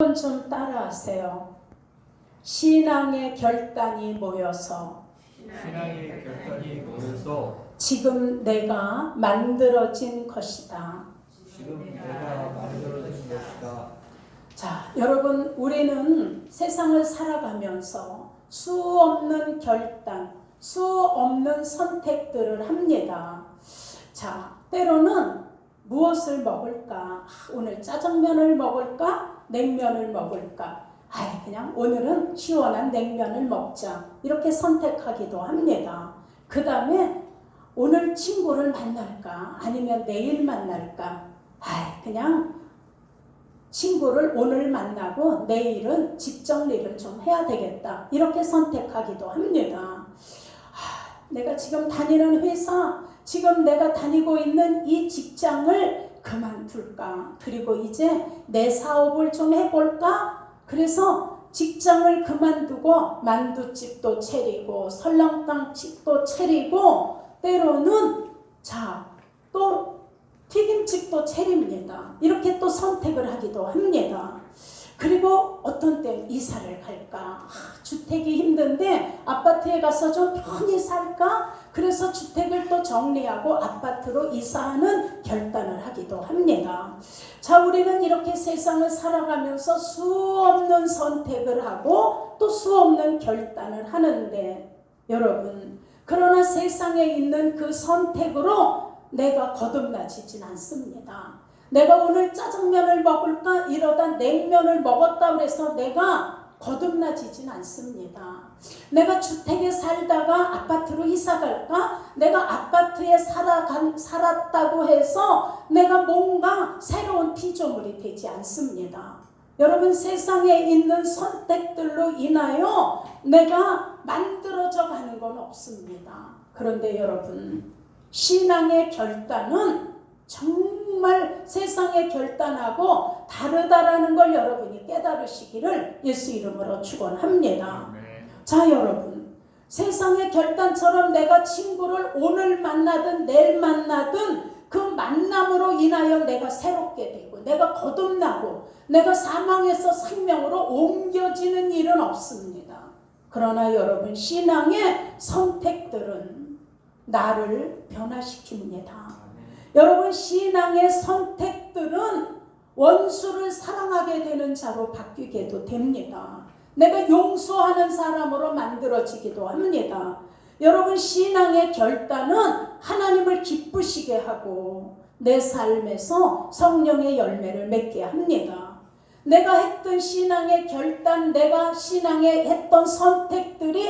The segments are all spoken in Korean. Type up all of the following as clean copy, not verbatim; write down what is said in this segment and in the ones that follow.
좀 따라하세요. 신앙의 결단이 모여서 지금 내가 만들어진 것이다. 자, 여러분, 우리는 세상을 살아가면서 수 없는 결단, 수 없는 선택들을 합니다. 자, 때로는 무엇을 먹을까? 오늘 짜장면을 먹을까? 냉면을 먹을까? 그냥 오늘은 시원한 냉면을 먹자. 이렇게 선택하기도 합니다. 그 다음에 오늘 친구를 만날까? 아니면 내일 만날까? 그냥 친구를 오늘 만나고 내일은 집 정리를 좀 해야 되겠다. 이렇게 선택하기도 합니다. 내가 지금 다니는 회사, 지금 내가 다니고 있는 이 직장을 그만둘까? 그리고 이제 내 사업을 좀 해볼까? 그래서 직장을 그만두고 만두집도 차리고 설렁탕집도 차리고 때로는 또 튀김집도 차립니다. 이렇게 또 선택을 하기도 합니다. 그리고 어떤 때 이사를 갈까? 주택이 힘든데 아파트에 가서 좀 편히 살까? 그래서 주택을 또 정리하고 아파트로 이사하는 결단을 하기도 합니다. 자, 우리는 이렇게 세상을 살아가면서 수 없는 선택을 하고 또 수 없는 결단을 하는데 여러분, 그러나 세상에 있는 그 선택으로 내가 거듭나지진 않습니다. 내가 오늘 짜장면을 먹을까? 이러다 냉면을 먹었다 그래서 내가 거듭나지진 않습니다. 내가 주택에 살다가 아파트로 이사 갈까? 내가 아파트에 살았다고 해서 내가 뭔가 새로운 피조물이 되지 않습니다. 여러분, 세상에 있는 선택들로 인하여 내가 만들어져 가는 건 없습니다. 그런데 여러분, 신앙의 결단은 정말 세상의 결단하고 다르다라는 걸 여러분이 깨달으시기를 예수 이름으로 축원합니다. 자, 여러분, 세상의 결단처럼 내가 친구를 오늘 만나든 내일 만나든 그 만남으로 인하여 내가 새롭게 되고 내가 거듭나고 내가 사망에서 생명으로 옮겨지는 일은 없습니다. 그러나 여러분, 신앙의 선택들은 나를 변화시킵니다. 여러분, 신앙의 선택들은 원수를 사랑하게 되는 자로 바뀌게도 됩니다. 내가 용서하는 사람으로 만들어지기도 합니다. 여러분, 신앙의 결단은 하나님을 기쁘시게 하고 내 삶에서 성령의 열매를 맺게 합니다. 내가 했던 신앙의 결단, 내가 신앙에 했던 선택들이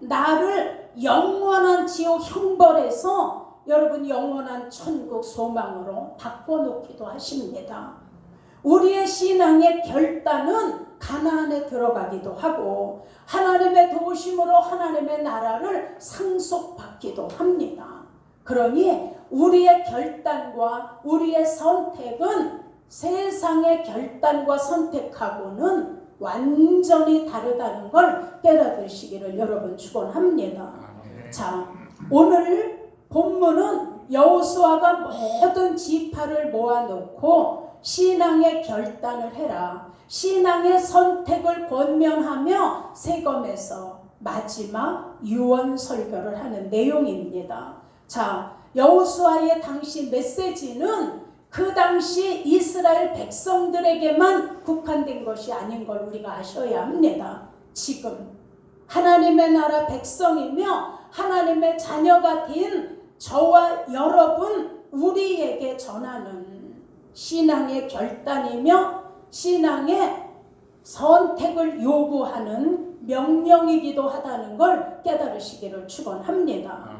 나를 영원한 지옥 형벌에서 여러분 영원한 천국 소망으로 바꿔놓기도 하십니다. 우리의 신앙의 결단은 가나안에 들어가기도 하고 하나님의 도우심으로 하나님의 나라를 상속받기도 합니다. 그러니 우리의 결단과 우리의 선택은 세상의 결단과 선택하고는 완전히 다르다는 걸 깨닫으시기를 여러분 축원합니다. 자, 오늘 본문은 여호수아가 모든 지파를 모아놓고 신앙의 결단을 해라, 신앙의 선택을 권면하며 세검에서 마지막 유언 설교를 하는 내용입니다. 자, 여호수아의 당시 메시지는 그 당시 이스라엘 백성들에게만 국한된 것이 아닌 걸 우리가 아셔야 합니다. 지금 하나님의 나라 백성이며 하나님의 자녀가 된 저와 여러분 우리에게 전하는 신앙의 결단이며 신앙의 선택을 요구하는 명령이기도 하다는 걸 깨달으시기를 축원합니다.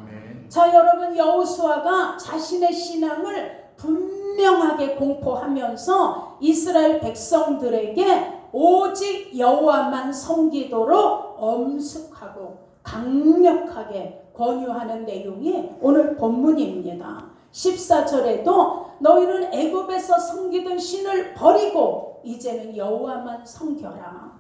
자, 여러분, 여호수아가 자신의 신앙을 분명하게 공포하면서 이스라엘 백성들에게 오직 여호와만 섬기도록 엄숙하고 강력하게 권유하는 내용이 오늘 본문입니다. 14절에도 너희는 애굽에서 섬기던 신을 버리고 이제는 여호와만 섬겨라.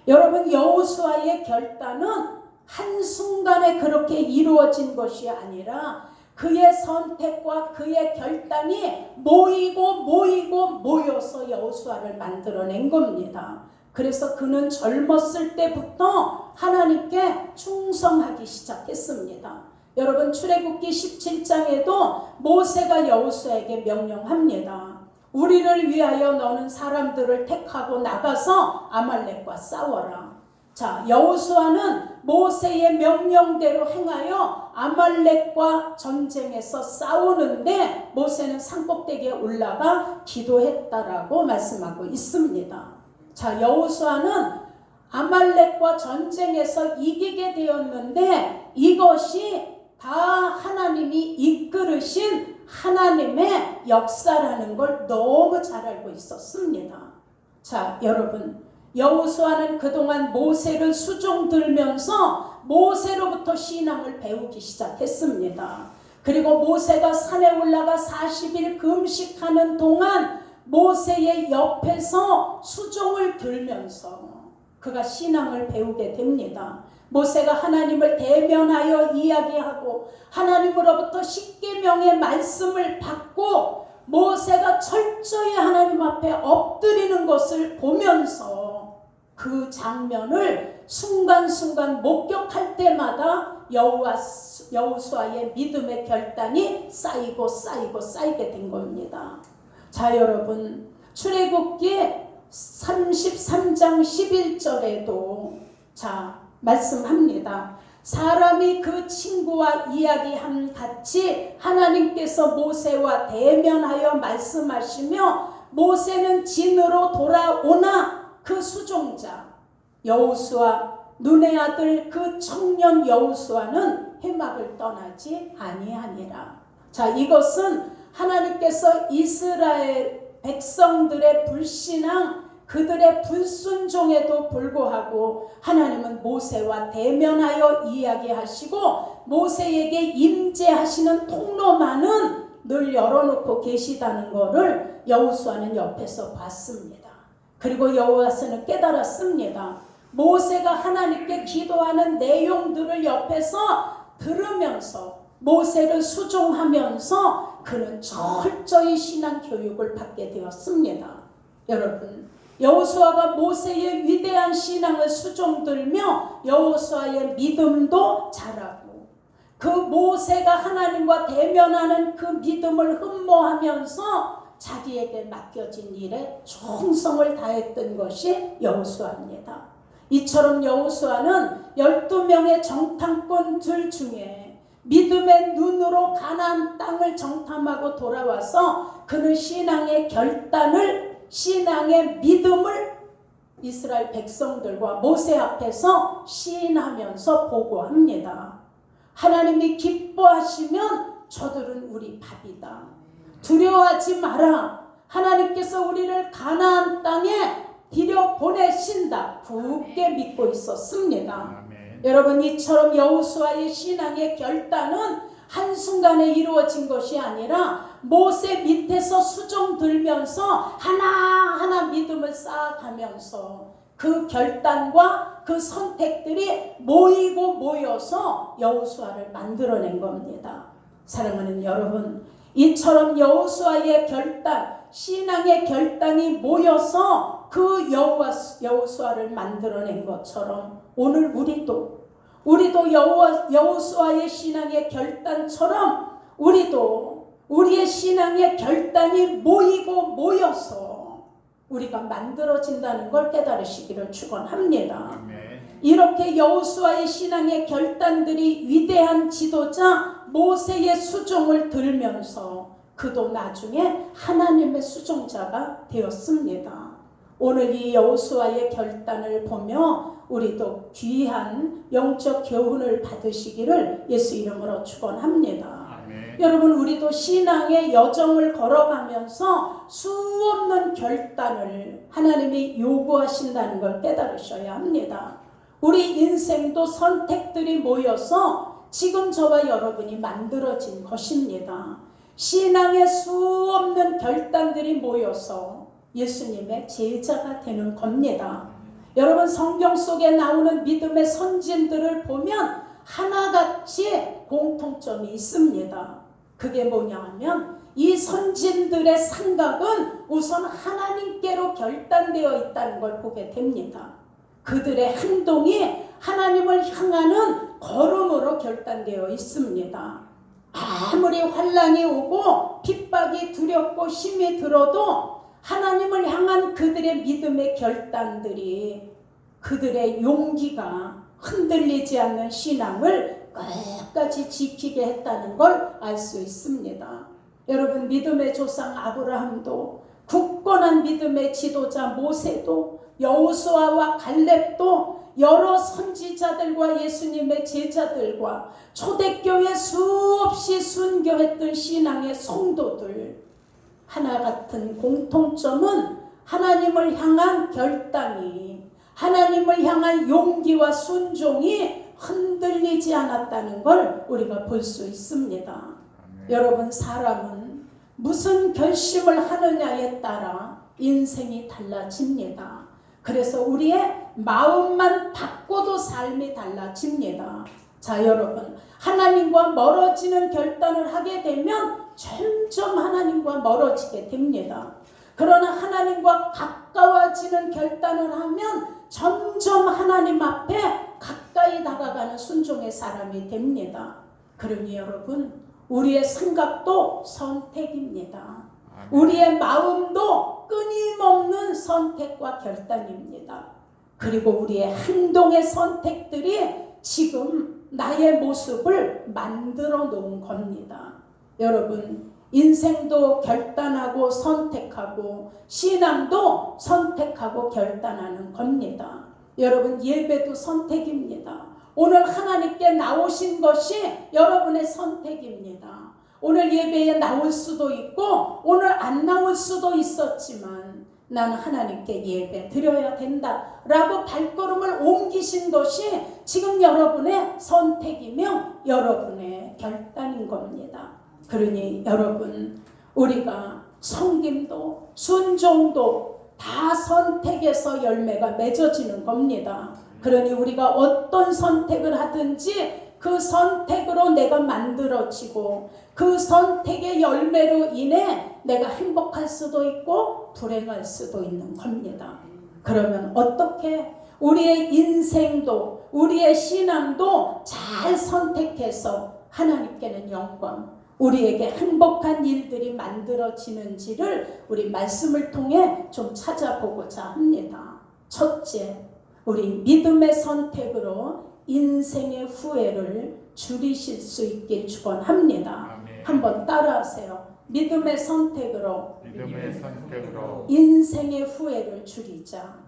여러분, 여호수아의 결단은 한순간에 그렇게 이루어진 것이 아니라 그의 선택과 그의 결단이 모여서 여호수아를 만들어낸 겁니다. 그래서 그는 젊었을 때부터 하나님께 충성하기 시작했습니다. 여러분 출애굽기 17장에도 모세가 여호수아에게 명령합니다. 우리를 위하여 너는 사람들을 택하고 나가서 아말렉과 싸워라. 자, 여호수아는 모세의 명령대로 행하여 아말렉과 전쟁에서 싸우는데 모세는 산꼭대기에 올라가 기도했다라고 말씀하고 있습니다. 자, 여호수아는 아말렉과 전쟁에서 이기게 되었는데 이것이 다 하나님이 이끌으신 하나님의 역사라는 걸 너무 잘 알고 있었습니다. 자, 여러분, 여호수아는 그동안 모세를 수종 들면서 모세로부터 신앙을 배우기 시작했습니다. 그리고 모세가 산에 올라가 40일 금식하는 동안 모세의 옆에서 수종을 들면서 그가 신앙을 배우게 됩니다. 모세가 하나님을 대면하여 이야기하고 하나님으로부터 십계명의 말씀을 받고 모세가 철저히 하나님 앞에 엎드리는 것을 보면서 그 장면을 순간순간 목격할 때마다 여호수아의 믿음의 결단이 쌓이게 된 겁니다. 자, 여러분, 출애굽기 33장 11절에도 자 말씀합니다. 사람이 그 친구와 이야기함 같이 하나님께서 모세와 대면하여 말씀하시며 모세는 진으로 돌아오나 그 수종자 여호수아 눈의 아들 그 청년 여호수아는 회막을 떠나지 아니하니라. 자, 이것은 하나님께서 이스라엘 백성들의 불신앙 그들의 불순종에도 불구하고 하나님은 모세와 대면하여 이야기하시고 모세에게 임재하시는 통로만은 늘 열어놓고 계시다는 것을 여호수아는 옆에서 봤습니다. 그리고 여호수아는 깨달았습니다. 모세가 하나님께 기도하는 내용들을 옆에서 들으면서 모세를 수종하면서 그는 철저히 신앙 교육을 받게 되었습니다. 여러분, 여호수아가 모세의 위대한 신앙을 수종들며 여호수아의 믿음도 자라고 그 모세가 하나님과 대면하는 그 믿음을 흠모하면서 자기에게 맡겨진 일에 충성을 다했던 것이 여호수아입니다. 이처럼 여호수아는 12명의 정탐꾼들 중에 믿음의 눈으로 가나안 땅을 정탐하고 돌아와서 그는 신앙의 결단을 신앙의 믿음을 이스라엘 백성들과 모세 앞에서 시인하면서 보고합니다. 하나님이 기뻐하시면 저들은 우리 밥이다. 두려워하지 마라. 하나님께서 우리를 가나안 땅에 들여보내신다. 굳게 믿고 있었습니다. 아멘. 여러분, 이처럼 여호수아의 신앙의 결단은 한순간에 이루어진 것이 아니라 모세 밑에서 수종 들면서 하나하나 믿음을 쌓아가면서 그 결단과 그 선택들이 모이고 모여서 여호수아를 만들어낸 겁니다. 사랑하는 여러분, 이처럼 여호수아의 결단, 신앙의 결단이 모여서 그 여호수아를 만들어낸 것처럼 오늘 우리도 여호수아의 신앙의 결단처럼 우리도 우리의 신앙의 결단이 모이고 모여서 우리가 만들어진다는 걸 깨달으시기를 축원합니다. 이렇게 여호수아의 신앙의 결단들이 위대한 지도자 모세의 수종을 들면서 그도 나중에 하나님의 수종자가 되었습니다. 오늘 이 여호수아의 결단을 보며 우리도 귀한 영적 교훈을 받으시기를 예수 이름으로 축원합니다. 여러분, 우리도 신앙의 여정을 걸어가면서 수없는 결단을 하나님이 요구하신다는 걸 깨달으셔야 합니다. 우리 인생도 선택들이 모여서 지금 저와 여러분이 만들어진 것입니다. 신앙의 수없는 결단들이 모여서 예수님의 제자가 되는 겁니다. 여러분, 성경 속에 나오는 믿음의 선진들을 보면 하나같이 공통점이 있습니다. 그게 뭐냐 하면 이 선진들의 생각은 우선 하나님께로 결단되어 있다는 걸 보게 됩니다. 그들의 행동이 하나님을 향하는 걸음으로 결단되어 있습니다. 아무리 환난이 오고 핍박이 두렵고 힘이 들어도 하나님을 향한 그들의 믿음의 결단들이, 그들의 용기가 흔들리지 않는 신앙을 끝까지 지키게 했다는 걸 알 수 있습니다. 여러분, 믿음의 조상 아브라함도, 굳건한 믿음의 지도자 모세도, 여호수아와 갈렙도, 여러 선지자들과 예수님의 제자들과 초대교회 수없이 순교했던 신앙의 성도들, 하나 같은 공통점은 하나님을 향한 결단이, 하나님을 향한 용기와 순종이 흔들리지 않았다는 걸 우리가 볼 수 있습니다. 여러분, 사람은 무슨 결심을 하느냐에 따라 인생이 달라집니다. 그래서 우리의 마음만 바꿔도 삶이 달라집니다. 자, 여러분, 하나님과 멀어지는 결단을 하게 되면 점점 하나님과 멀어지게 됩니다. 그러나 하나님과 가까워지는 결단을 하면 점점 하나님 앞에 가까이 다가가는 순종의 사람이 됩니다. 그러니 여러분, 우리의 생각도 선택입니다. 우리의 마음도 끊임없는 선택과 결단입니다. 그리고 우리의 행동의 선택들이 지금 나의 모습을 만들어 놓은 겁니다. 여러분, 인생도 결단하고 선택하고 신앙도 선택하고 결단하는 겁니다. 여러분, 예배도 선택입니다. 오늘 하나님께 나오신 것이 여러분의 선택입니다. 오늘 예배에 나올 수도 있고 오늘 안 나올 수도 있었지만 나는 하나님께 예배 드려야 된다라고 발걸음을 옮기신 것이 지금 여러분의 선택이며 여러분의 결단인 겁니다. 그러니 여러분, 우리가 섬김도 순종도 다 선택에서 열매가 맺어지는 겁니다. 그러니 우리가 어떤 선택을 하든지 그 선택으로 내가 만들어지고 그 선택의 열매로 인해 내가 행복할 수도 있고 불행할 수도 있는 겁니다. 그러면 어떻게 우리의 인생도 우리의 신앙도 잘 선택해서 하나님께는 영광, 우리에게 행복한 일들이 만들어지는지를 우리 말씀을 통해 좀 찾아보고자 합니다. 첫째, 우리 믿음의 선택으로 인생의 후회를 줄이실 수 있길 축원합니다. 한번 따라하세요. 믿음의 선택으로 인생의 후회를 줄이자.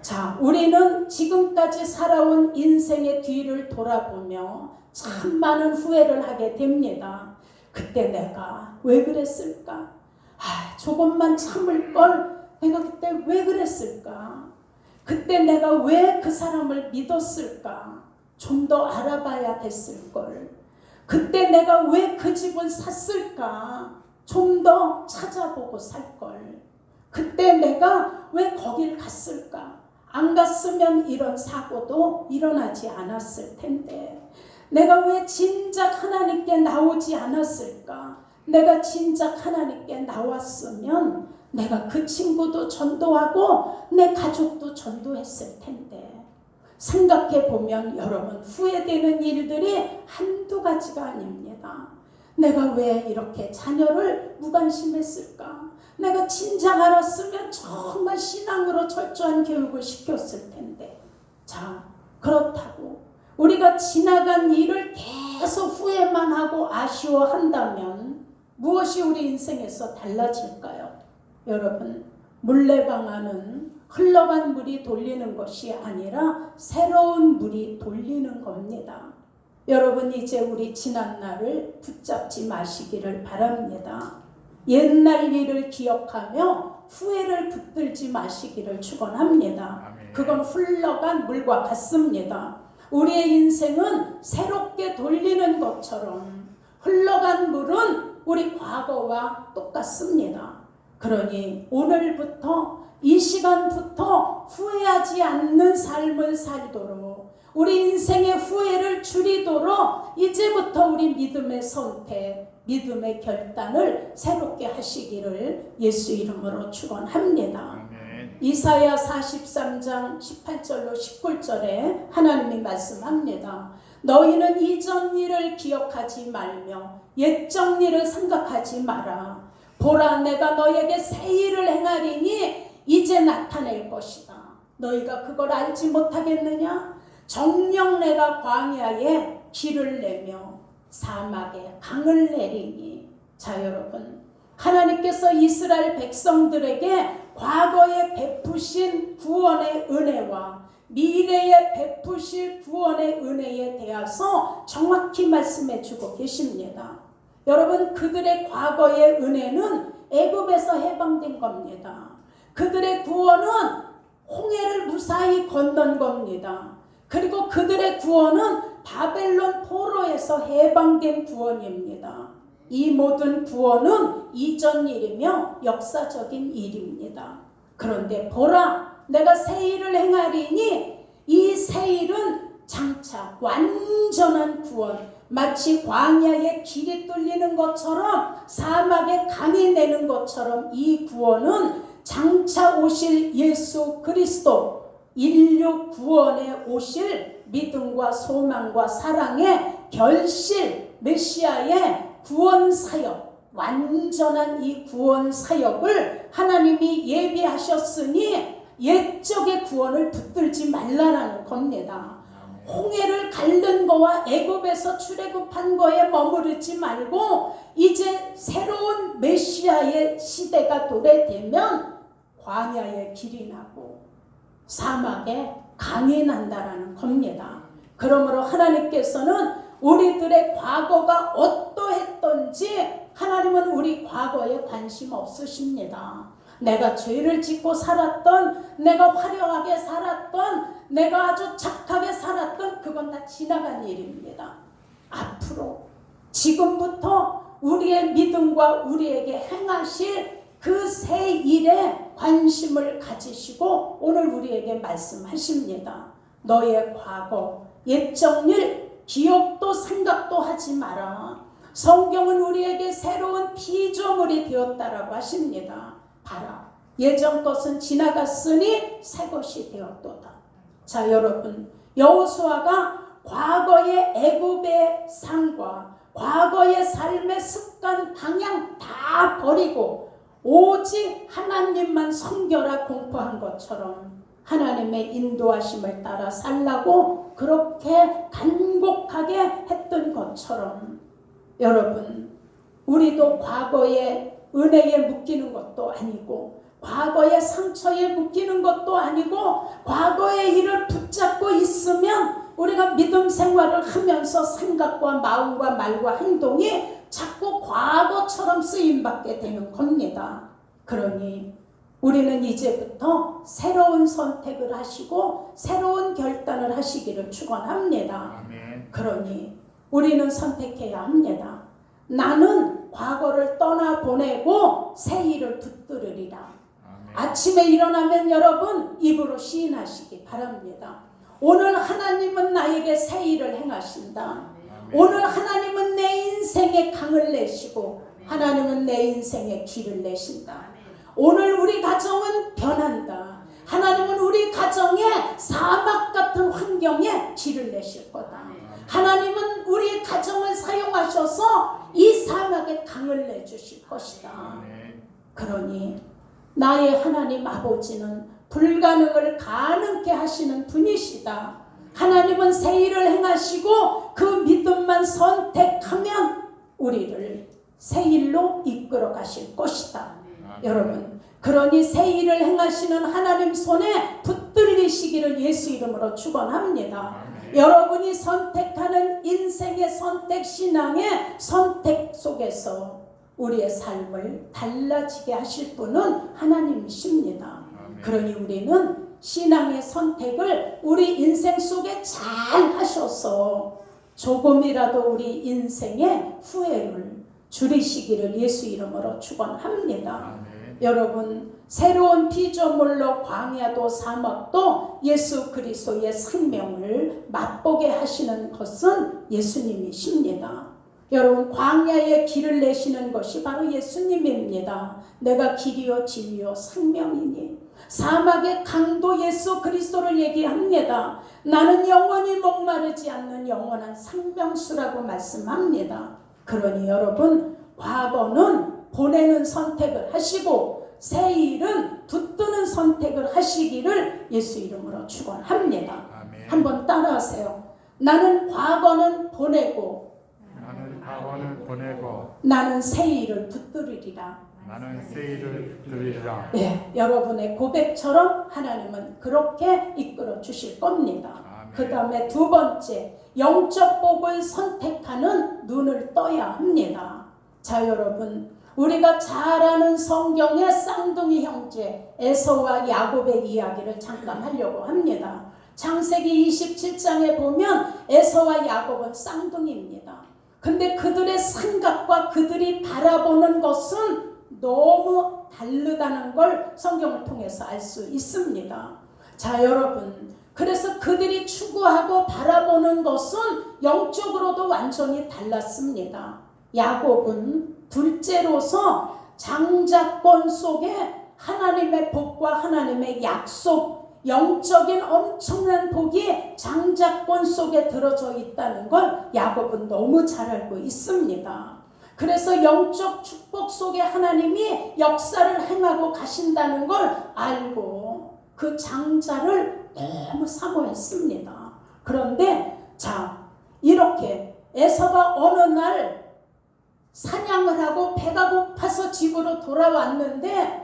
자, 우리는 지금까지 살아온 인생의 뒤를 돌아보며 참 많은 후회를 하게 됩니다. 그때 내가 왜 그랬을까? 조금만 참을 걸 내가 그때 왜 그랬을까? 그때 내가 왜 그 사람을 믿었을까? 좀 더 알아봐야 됐을걸. 그때 내가 왜 그 집을 샀을까? 좀 더 찾아보고 살걸. 그때 내가 왜 거길 갔을까? 안 갔으면 이런 사고도 일어나지 않았을 텐데. 내가 왜 진작 하나님께 나오지 않았을까? 내가 진작 하나님께 나왔으면 내가 그 친구도 전도하고 내 가족도 전도했을 텐데. 생각해보면 여러분, 후회되는 일들이 한두 가지가 아닙니다. 내가 왜 이렇게 자녀를 무관심했을까? 내가 진작 알았으면 정말 신앙으로 철저한 교육을 시켰을 텐데. 자, 그렇다고 우리가 지나간 일을 계속 후회만 하고 아쉬워한다면 무엇이 우리 인생에서 달라질까요? 여러분, 물레방아는 흘러간 물이 돌리는 것이 아니라 새로운 물이 돌리는 겁니다. 여러분, 이제 우리 지난 날을 붙잡지 마시기를 바랍니다. 옛날 일을 기억하며 후회를 붙들지 마시기를 축원합니다. 그건 흘러간 물과 같습니다. 우리의 인생은 새롭게 돌리는 것처럼 흘러간 물은 우리 과거와 똑같습니다. 그러니 오늘부터 이 시간부터 후회하지 않는 삶을 살도록, 우리 인생의 후회를 줄이도록 이제부터 우리 믿음의 선택, 믿음의 결단을 새롭게 하시기를 예수 이름으로 축원합니다. 이사야 43장 18절로 19절에 하나님이 말씀합니다. 너희는 이전 일을 기억하지 말며 옛적 일을 생각하지 마라. 보라, 내가 너에게 새 일을 행하리니 이제 나타낼 것이다. 너희가 그걸 알지 못하겠느냐? 정녕 내가 광야에 길을 내며 사막에 강을 내리니. 자, 여러분, 하나님께서 이스라엘 백성들에게 과거에 베푸신 구원의 은혜와 미래에 베푸실 구원의 은혜에 대해서 정확히 말씀해 주고 계십니다. 여러분, 그들의 과거의 은혜는 애굽에서 해방된 겁니다. 그들의 구원은 홍해를 무사히 건넌 겁니다. 그리고 그들의 구원은 바벨론 포로에서 해방된 구원입니다. 이 모든 구원은 이전 일이며 역사적인 일입니다. 그런데 보라, 내가 새 일을 행하리니 이 새 일은 장차 완전한 구원, 마치 광야에 길이 뚫리는 것처럼 사막에 강이 내는 것처럼 이 구원은 장차 오실 예수 그리스도 인류 구원에 오실 믿음과 소망과 사랑의 결실 메시아의 구원 사역, 완전한 이 구원 사역을 하나님이 예비하셨으니 옛적의 구원을 붙들지 말라라는 겁니다. 홍해를 갈른 거와 애굽에서 출애굽한 거에 머무르지 말고 이제 새로운 메시아의 시대가 도래되면 광야에 길이 나고 사막에 강이 난다라는 겁니다. 그러므로 하나님께서는 우리들의 과거가 어떠했던지 하나님은 우리 과거에 관심 없으십니다. 내가 죄를 짓고 살았던, 내가 화려하게 살았던, 내가 아주 착하게 살았던 그건 다 지나간 일입니다. 앞으로 지금부터 우리의 믿음과 우리에게 행하실 그 새 일에 관심을 가지시고 오늘 우리에게 말씀하십니다. 너의 과거, 옛적 일 기억도 생각도 하지 마라. 성경은 우리에게 새로운 피조물이 되었다라고 하십니다. 봐라, 예전 것은 지나갔으니 새 것이 되었도다. 자, 여러분, 여호수아가 과거의 애굽의 삶과 과거의 삶의 습관 방향 다 버리고 오직 하나님만 섬겨라 공포한 것처럼 하나님의 인도하심을 따라 살라고 그렇게 간곡하게 했던 것처럼 여러분, 우리도 과거의 은혜에 묶이는 것도 아니고 과거의 상처에 묶이는 것도 아니고 과거의 일을 붙잡고 있으면 우리가 믿음 생활을 하면서 생각과 마음과 말과 행동이 자꾸 과거처럼 쓰임받게 되는 겁니다. 그러니 우리는 이제부터 새로운 선택을 하시고 새로운 결단을 하시기를 축원합니다. 아멘. 그러니 우리는 선택해야 합니다. 나는 과거를 떠나보내고 새 일을 붙들으리라. 아멘. 아침에 일어나면 여러분 입으로 시인하시기 바랍니다. 오늘 하나님은 나에게 새 일을 행하신다. 아멘. 오늘 하나님은 내 인생에 강을 내시고 하나님은 내 인생에 길을 내신다. 오늘 우리 가정은 변한다. 하나님은 우리 가정에 사막 같은 환경에 길을 내실 거다. 하나님은 우리 가정을 사용하셔서 이 사막에 강을 내주실 것이다. 아멘. 그러니 나의 하나님 아버지는 불가능을 가능케 하시는 분이시다. 하나님은 새 일을 행하시고 그 믿음만 선택하면 우리를 새 일로 이끌어 가실 것이다. 여러분, 그러니 새 일을 행하시는 하나님 손에 붙들리시기를 예수 이름으로 축원합니다. 여러분이 선택하는 인생의 선택, 신앙의 선택 속에서 우리의 삶을 달라지게 하실 분은 하나님이십니다. 그러니 우리는 신앙의 선택을 우리 인생 속에 잘 하셔서 조금이라도 우리 인생의 후회를 줄이시기를 예수 이름으로 축원합니다. 아멘. 여러분, 새로운 피조물로 광야도 사막도 예수 그리스도의 생명을 맛보게 하시는 것은 예수님이십니다. 여러분, 광야에 길을 내시는 것이 바로 예수님입니다. 내가 길이요 진리요 생명이니. 사막의 강도 예수 그리스도를 얘기합니다. 나는 영원히 목마르지 않는 영원한 생명수라고 말씀합니다. 그러니 여러분, 과거는 보내는 선택을 하시고 새 일은 붙드는 선택을 하시기를 예수 이름으로 축원합니다. 아멘. 한번 따라하세요. 나는 과거는 보내고 나는 과거는 보내고 나는 새 일을 붙들으리라. 나는 새 일을 들으리라. 네, 여러분의 고백처럼 하나님은 그렇게 이끌어 주실 겁니다. 아멘. 그 다음에 두 번째, 영적 복을 선택하는 눈을 떠야 합니다. 자, 여러분, 우리가 잘 아는 성경의 쌍둥이 형제 에서와 야곱의 이야기를 잠깐 하려고 합니다. 창세기 27장에 보면 에서와 야곱은 쌍둥이입니다. 근데 그들의 생각과 그들이 바라보는 것은 너무 다르다는 걸 성경을 통해서 알 수 있습니다. 자, 여러분, 그래서 그들이 추구하고 바라보는 것은 영적으로도 완전히 달랐습니다. 야곱은 둘째로서 장자권 속에 하나님의 복과 하나님의 약속, 영적인 엄청난 복이 장자권 속에 들어져 있다는 걸 야곱은 너무 잘 알고 있습니다. 그래서 영적 축복 속에 하나님이 역사를 행하고 가신다는 걸 알고 그 장자를 너무 사모했습니다. 그런데 자, 이렇게 에서가 어느 날 사냥을 하고 배가 고파서 집으로 돌아왔는데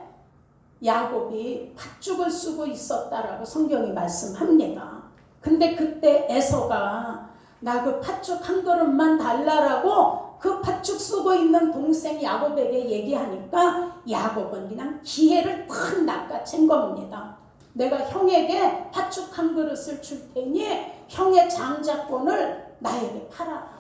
야곱이 팥죽을 쓰고 있었다라고 성경이 말씀합니다. 근데 그때 에서가 나 그 팥죽 한 그릇만 달라라고 그 팥죽 쓰고 있는 동생 야곱에게 얘기하니까 야곱은 그냥 기회를 탁 낚아챈 겁니다. 내가 형에게 팥죽 한 그릇을 줄 테니 형의 장자권을 나에게 팔아라.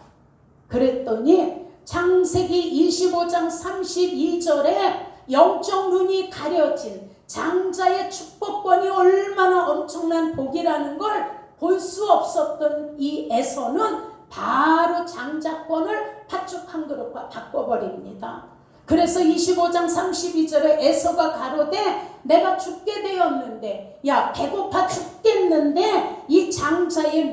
그랬더니 창세기 25장 32절에 영적 눈이 가려진 장자의 축복권이 얼마나 엄청난 복이라는 걸 볼 수 없었던 이 에서는 바로 장자권을 팥죽 한 그릇과 바꿔버립니다. 그래서 25장 32절에 에서가 가로되 내가 죽게 되었는데, 야 배고파 죽겠는데 이 장자의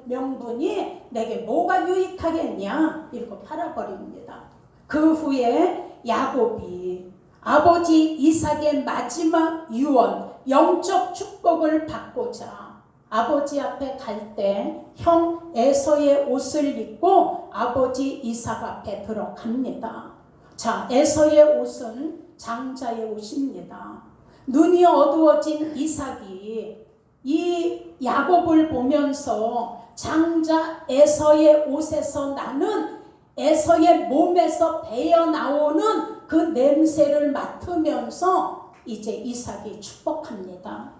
명분이 내게 뭐가 유익하겠냐, 이러고 팔아버립니다. 그 후에 야곱이 아버지 이삭의 마지막 유언, 영적 축복을 받고자 아버지 앞에 갈 때 형 에서의 옷을 입고 아버지 이삭 앞에 들어갑니다. 자, 에서의 옷은 장자의 옷입니다. 눈이 어두워진 이삭이 이 야곱을 보면서 장자 에서의 옷에서 나는 에서의 몸에서 배어 나오는 그 냄새를 맡으면서 이제 이삭이 축복합니다.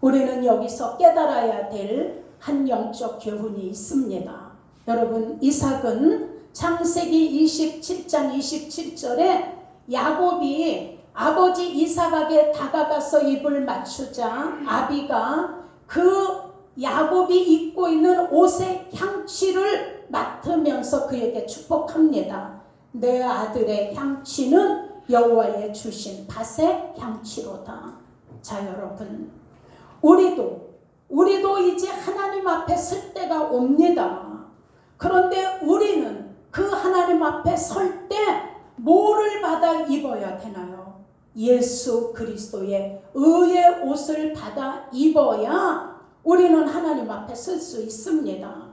우리는 여기서 깨달아야 될 한 영적 교훈이 있습니다. 여러분, 이삭은 창세기 27장 27절에 야곱이 아버지 이삭에게 다가가서 입을 맞추자 아비가 그 야곱이 입고 있는 옷의 향취를 맡으면서 그에게 축복합니다. 내 아들의 향취는 여호와의 주신 밭의 향취로다. 자, 여러분, 우리도 이제 하나님 앞에 설 때가 옵니다. 그런데 우리는 그 하나님 앞에 설 때 뭐를 받아 입어야 되나요? 예수 그리스도의 의의 옷을 받아 입어야 우리는 하나님 앞에 설 수 있습니다.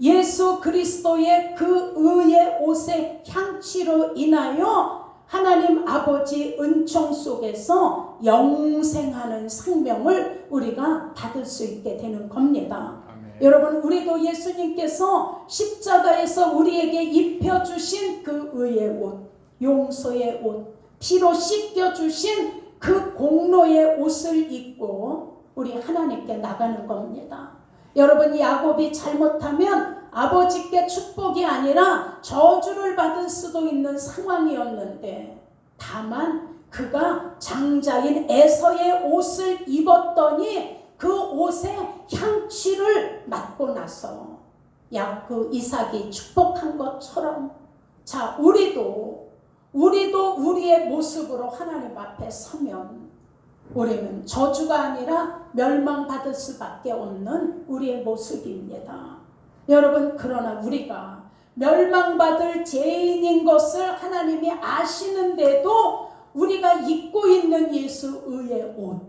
예수 그리스도의 그 의의 옷의 향취로 인하여 하나님 아버지 은총 속에서 영생하는 생명을 우리가 받을 수 있게 되는 겁니다. 아멘. 여러분, 우리도 예수님께서 십자가에서 우리에게 입혀주신 그 의의 옷, 용서의 옷, 피로 씻겨주신 그 공로의 옷을 입고 우리 하나님께 나가는 겁니다. 여러분, 야곱이 잘못하면 아버지께 축복이 아니라 저주를 받을 수도 있는 상황이었는데, 다만 그가 장자인 에서의 옷을 입었더니 그 옷의 향취를 맡고 나서 그 이삭이 축복한 것처럼 자, 우리도 우리의 모습으로 하나님 앞에 서면 우리는 저주가 아니라 멸망받을 수밖에 없는 우리의 모습입니다. 여러분, 그러나 우리가 멸망받을 죄인인 것을 하나님이 아시는데도 우리가 입고 있는 예수 의의 옷,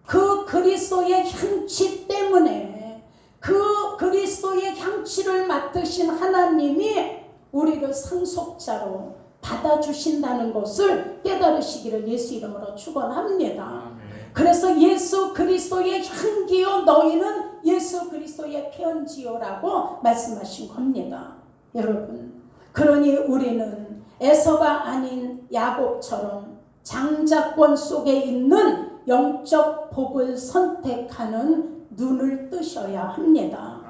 그 그리스도의 향취 때문에 그 그리스도의 향취를 맡으신 하나님이 우리를 상속자로 받아주신다는 것을 깨달으시기를 예수 이름으로 축원합니다. 그래서 예수 그리스도의 향기요 너희는 예수 그리스도의 편지요라고 말씀하신 겁니다. 여러분, 그러니 우리는 에서가 아닌 야곱처럼 장자권 속에 있는 영적 복을 선택하는 눈을 뜨셔야 합니다.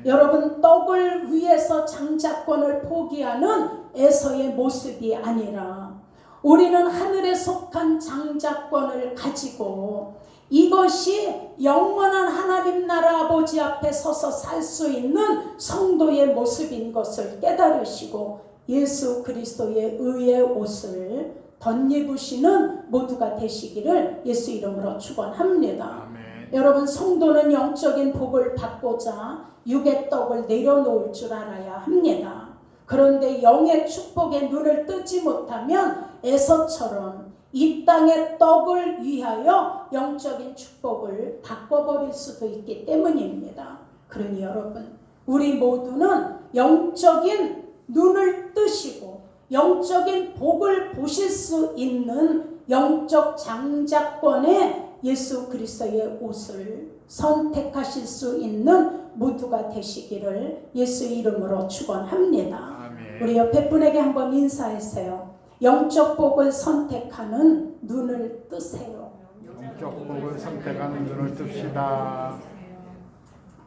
여러분, 떡을 위해서 장자권을 포기하는 에서의 모습이 아니라 우리는 하늘에 속한 장자권을 가지고 이것이 영원한 하나님 나라 아버지 앞에 서서 살 수 있는 성도의 모습인 것을 깨달으시고 예수 그리스도의 의의 옷을 덧입으시는 모두가 되시기를 예수 이름으로 축원합니다. 여러분, 성도는 영적인 복을 받고자 육의 떡을 내려놓을 줄 알아야 합니다. 그런데 영의 축복에 눈을 뜨지 못하면 에서처럼 이 땅의 떡을 위하여 영적인 축복을 바꿔버릴 수도 있기 때문입니다. 그러니 여러분, 우리 모두는 영적인 눈을 뜨시고 영적인 복을 보실 수 있는 영적 장자권의 예수 그리스도의 옷을 선택하실 수 있는 모두가 되시기를 예수 이름으로 축원합니다. 우리 옆에 분에게 한번 인사하세요. 영적 복을 선택하는 눈을 뜨세요. 영적 복을 선택하는 눈을 뜹시다.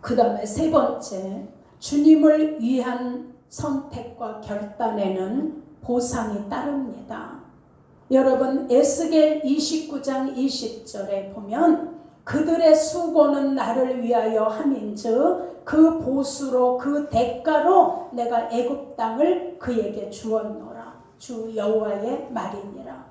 그 다음에 세 번째, 주님을 위한 선택과 결단에는 보상이 따릅니다. 여러분, 에스겔 29장 20절에 보면 그들의 수고는 나를 위하여 함인즉 그 보수로 그 대가로 내가 애굽 땅을 그에게 주었노라. 주 여호와의 말이니라.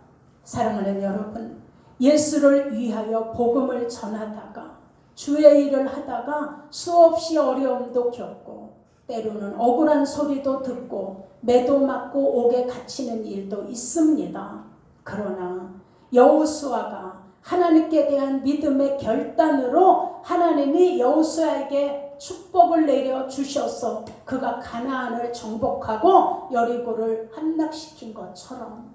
사랑하는 여러분, 예수를 위하여 복음을 전하다가 주의 일을 하다가 수없이 어려움도 겪고 때로는 억울한 소리도 듣고 매도 맞고 옥에 갇히는 일도 있습니다. 그러나 여호수아가 하나님께 대한 믿음의 결단으로 하나님이 여호수아에게 축복을 내려 주셔서 그가 가나안을 정복하고 여리고를 함락시킨 것처럼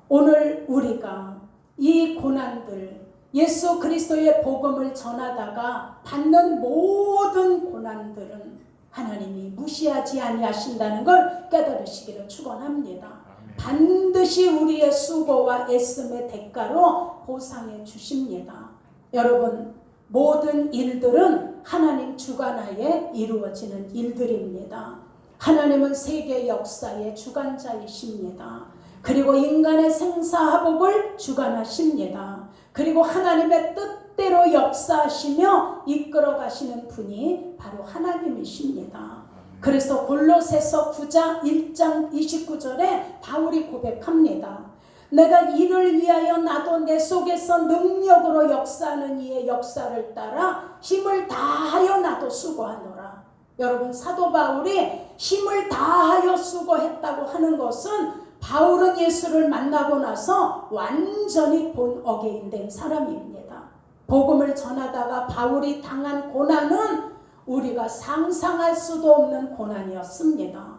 오늘 우리가 이 고난들, 예수 그리스도의 복음을 전하다가 받는 모든 고난들은 하나님이 무시하지 아니하신다는 걸 깨달으시기를 축원합니다. 반드시 우리의 수고와 애씀의 대가로 보상해 주십니다. 여러분, 모든 일들은 하나님 주관하에 이루어지는 일들입니다. 하나님은 세계 역사의 주관자이십니다. 그리고 인간의 생사화복을 주관하십니다. 그리고 하나님의 뜻대로 역사하시며 이끌어 가시는 분이 바로 하나님이십니다. 그래서 골로새서 9장 1장 29절에 바울이 고백합니다. 내가 이를 위하여 나도 내 속에서 능력으로 역사하는 이의 역사를 따라 힘을 다하여 나도 수고하노라. 여러분, 사도 바울이 힘을 다하여 수고했다고 하는 것은 바울은 예수를 만나고 나서 완전히 본 어게인된 사람입니다. 복음을 전하다가 바울이 당한 고난은 우리가 상상할 수도 없는 고난이었습니다.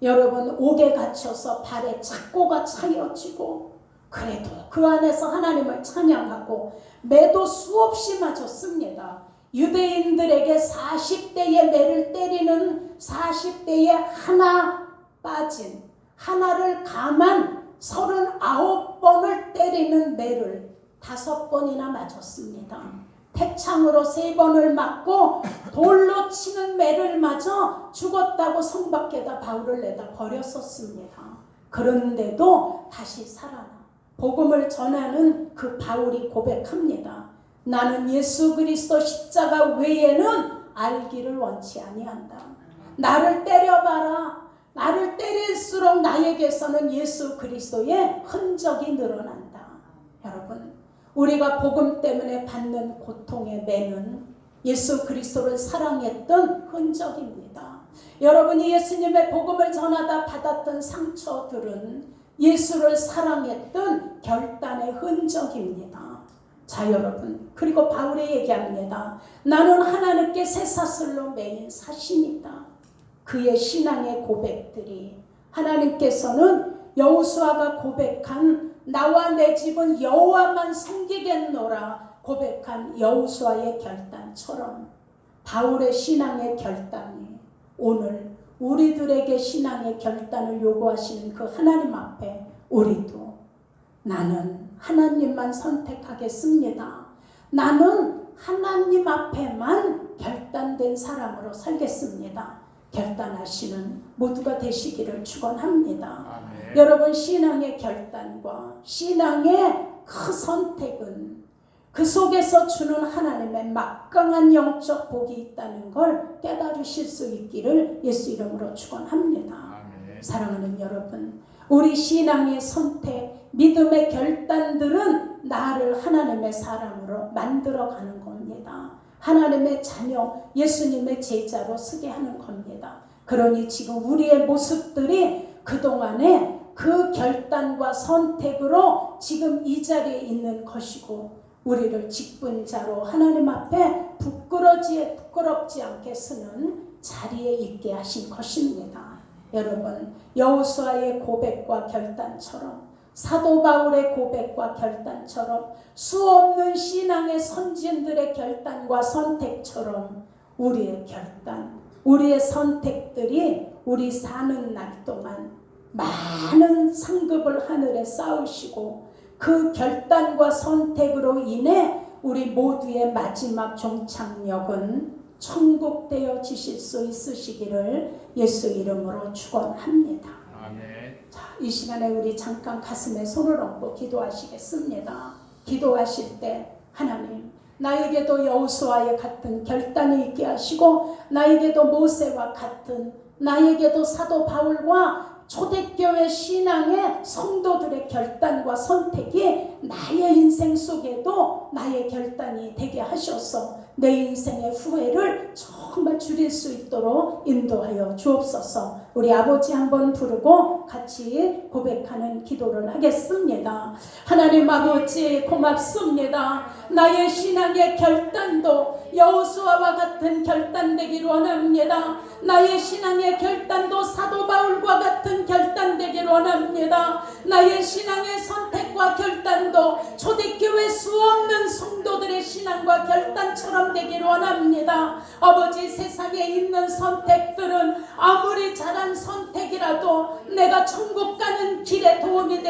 여러분, 옥에 갇혀서 발에 착고가 차여지고 그래도 그 안에서 하나님을 찬양하고 매도 수없이 맞았습니다. 유대인들에게 40대의 매를 때리는 40대에 하나 빠진 하나를 감한 39번을 때리는 매를 5번이나 맞았습니다. 태창으로 3번을 맞고 돌로 치는 매를 맞아 죽었다고 성 밖에다 바울을 내다 버렸었습니다. 그런데도 다시 살아나 복음을 전하는 그 바울이 고백합니다. 나는 예수 그리스도 십자가 외에는 알기를 원치 아니한다. 나를 때려봐라. 나를 때릴수록 나에게서는 예수 그리스도의 흔적이 늘어난다. 여러분, 우리가 복음 때문에 받는 고통의 매는 예수 그리스도를 사랑했던 흔적입니다. 여러분이 예수님의 복음을 전하다 받았던 상처들은 예수를 사랑했던 결단의 흔적입니다. 자, 여러분, 그리고 바울이 얘기합니다. 나는 하나님께 쇠사슬로 매인 사신이다. 그의 신앙의 고백들이 하나님께서는 여호수아가 고백한 나와 내 집은 여호와만 섬기겠노라 고백한 여호수아의 결단처럼 바울의 신앙의 결단이 오늘 우리들에게 신앙의 결단을 요구하시는 그 하나님 앞에 우리도 나는 하나님만 선택하겠습니다. 나는 하나님 앞에만 결단된 사람으로 살겠습니다. 결단하시는 모두가 되시기를 축원합니다. 아멘. 여러분, 신앙의 결단과 신앙의 그 선택은 그 속에서 주는 하나님의 막강한 영적 복이 있다는 걸 깨달으실 수 있기를 예수 이름으로 축원합니다. 아멘. 사랑하는 여러분, 우리 신앙의 선택, 믿음의 결단들은 나를 하나님의 사람으로 만들어가는 겁니다. 하나님의 자녀, 예수님의 제자로 서게 하는 겁니다. 그러니 지금 우리의 모습들이 그동안에 그 결단과 선택으로 지금 이 자리에 있는 것이고 우리를 직분자로 하나님 앞에 부끄럽지 않게 서는 자리에 있게 하신 것입니다. 여러분, 여호수아의 고백과 결단처럼 사도 바울의 고백과 결단처럼 수없는 신앙의 선진들의 결단과 선택처럼 우리의 결단, 우리의 선택들이 우리 사는 날 동안 많은 상급을 하늘에 쌓으시고 그 결단과 선택으로 인해 우리 모두의 마지막 종착역은 천국 되어 지실 수 있으시기를 예수 이름으로 축원합니다. 아멘. 자, 이 시간에 우리 잠깐 가슴에 손을 얹고 기도하시겠습니다. 기도하실 때 하나님, 나에게도 여호수아의 같은 결단이 있게 하시고 나에게도 모세와 같은, 나에게도 사도 바울과 초대교회 신앙의 성도들의 결단과 선택이 나의 인생 속에도 나의 결단이 되게 하셔서 내 인생의 후회를 정말 줄일 수 있도록 인도하여 주옵소서. 우리 아버지 한번 부르고 같이 고백하는 기도를 하겠습니다. 하나님 아버지, 고맙습니다. 나의 신앙의 결단도 여호수아와 같은 결단되기를 원합니다. 나의 신앙의 결단도 사도 바울과 같은 결단되기를 원합니다. 나의 신앙의 선택과 결단도 초대교회 수없는 성도들의 신앙과 결단처럼 되기를 원합니다. 아버지, 세상에 있는 선택들은 아무리 잘한 선택이라도 내가 천국 가는 길에 도움이 될